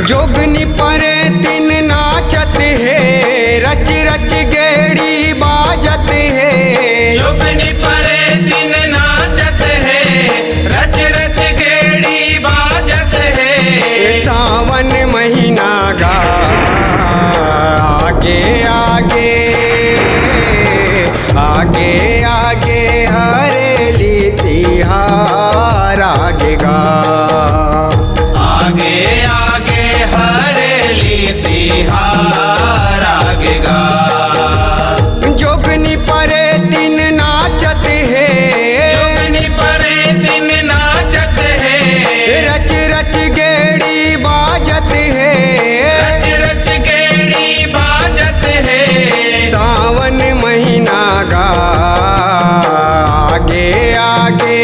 जोगनी परे दिन नाचत है, रच रच गेड़ी बाजत है। जोगनी परे दिन नाचत है, रच रच गेड़ी बाजत है। सावन महीना गा आगे आगे आगे आगे हरेली तिहार आगे गा। आगे आगे हरेली तिहार आगे गा। जोगनी परे दिन नाचत है, जोगनी परे दिन नाचत है, रच रच गेड़ी बाजत है। रच रच गेड़ी बाजत है। सावन महीना गा आगे आगे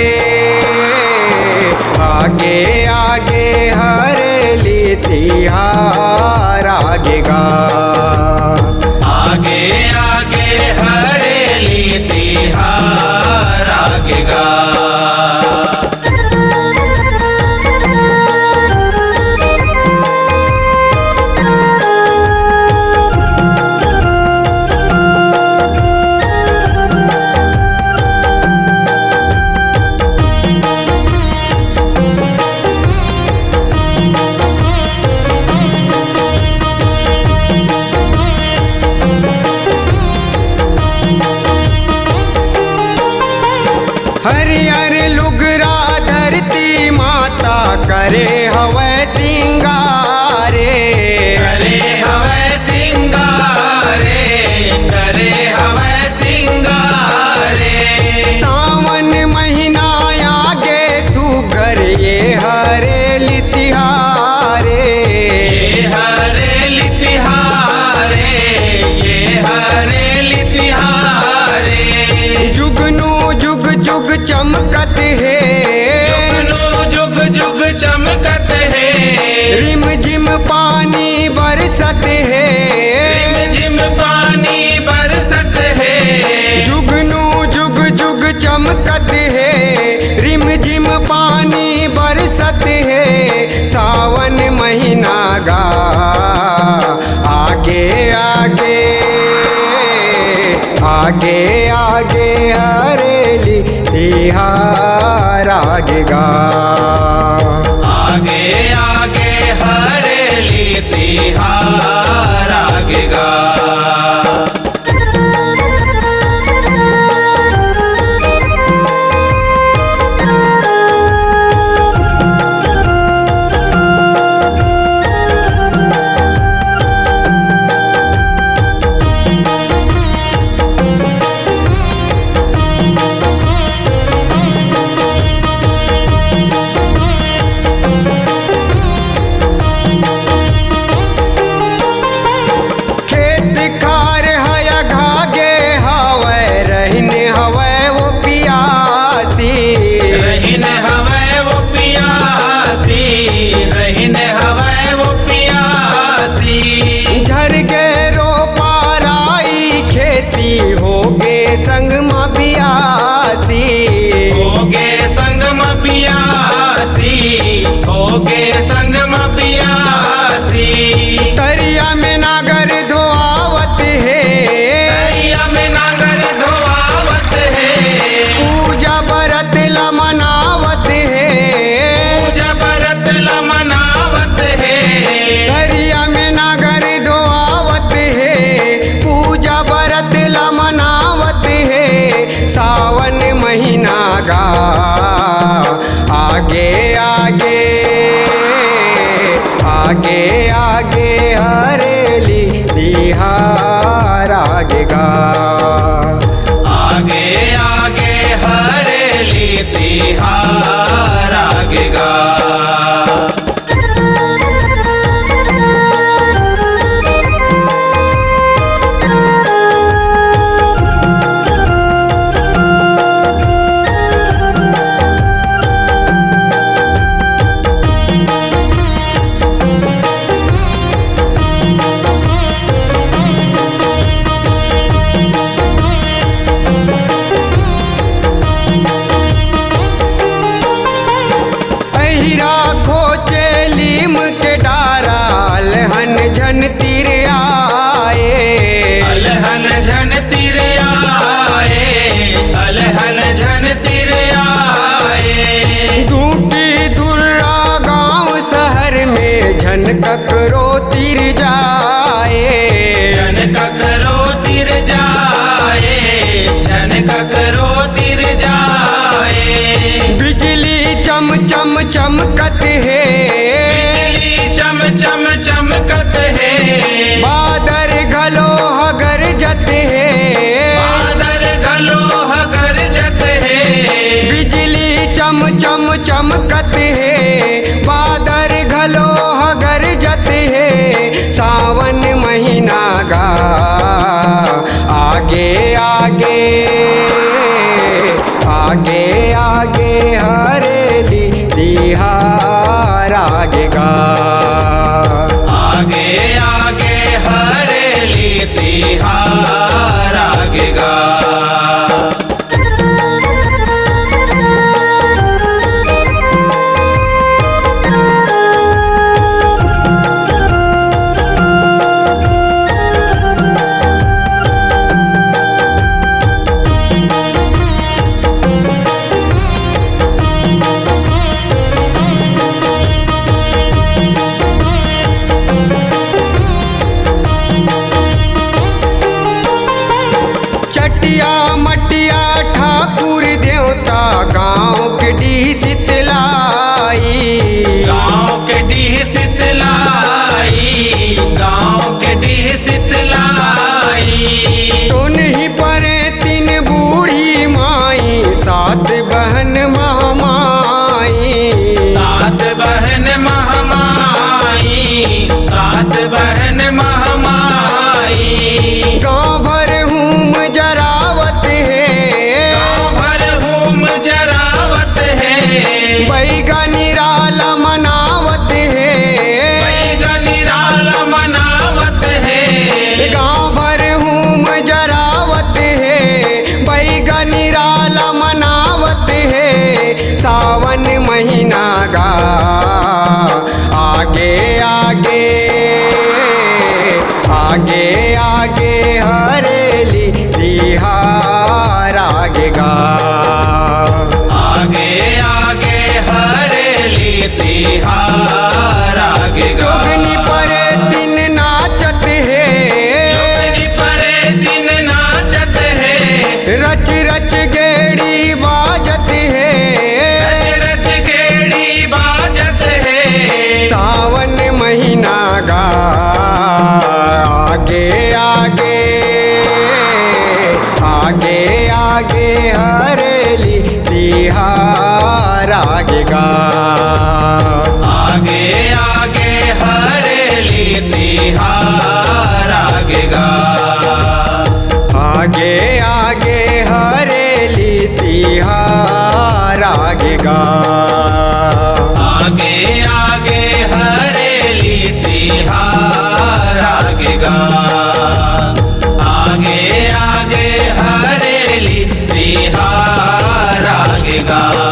आगे आगे हरेली तिहार आगे गा। आगे आगे हरेली तिहार आगे गा। हरियर लुगरा धरती माता करे हवै सिंगारे। करे हवै सिंगारे, करे हवै सिंगारे। सावन महीना आगे सुगर ये हरेली तिहारे। ये हरेली तिहारे, ये हरेली तिहारे। जुगनू जुग जुग चमकत है, जुगनू जुग जुग चमकत है। रिम झिम पानी बरसत है। रिम झिम पानी बरसत है। जुगनू जुग जुग चमकत है, रिम झिम पानी बरसत है। सावन महीना गा आगे आगे आगे आगे हरेली तिहार आगे गा। आगे आगे हरेली तिहार आगे गा। खेत खार हया घागे हवै रहने हवै वो पियासी। रहीन हवै वो पियासी, रहीन हवै वो पियासी। झर गे रो पाराई खेती होगे संग माँ बियासी। होगे संग में पियासी, होगे संग में पियासी। तरिया में नागर धोआवत है, दरिया में नागर धोआवत है। पूजा बरत ला मनावत है। पूजा बरत ला मनावत है। दरिया में नागर धोआवत है, पूजा बरत ला मनावत है। सावन महीना गा आगे आगे आगे आगे हरेली तिहार आगे गा। आगे आगे हरेली तिहार आगे गा। चमकत है, बिजली चम चम चमकत है, बादर घलोह गरजत है, बादल घलोह गरजत है, बिजली चम चम चमकत है, बादर घलोह गरजत है। सावन महीना गा आगे आगे आगे आगे हरेली तिहार आगे गा, आगे आगे हरेली तिहार आगे गा। चटिया मटिया ठाकुर देवता गाँव के डी शीतलाई, गाँव के डीह शीतलाई, गाँव के डीह शीतलाई, टोन ही परे तीन बूढ़ी माई, सात बहन महामाई, सात बहन महामाई, सात बहन महामाई, गाँव भर हूम जरावत है, गाँव भर होम जरावत है, बैगनी राला मनावत है, बैगनी राल मनावत है, गाँव भर हूम जरावत है, बैगनी राला मनावत है। सावन महीना गा आगे आगे आगे आगे हरेली तिहार आगे गा, आगे आगे हरेली तिहार आगे गा। जोगनी परे दिन नाचत है, जोगनी परे दिन नाचत है, रच रच गेड़ी बाजत है, रच रच गेड़ी बाजत है। सावन महीना गा आगे आगे आगे आगे हरेली तिहार आगे गा, आगे आगे हरेली तिहार आगे गा, आगे आगे हरेली तिहार आगे गा, आगे आगे हरेली तिहार आगे गा, आगे आगे हरेली तिहार आगे गा।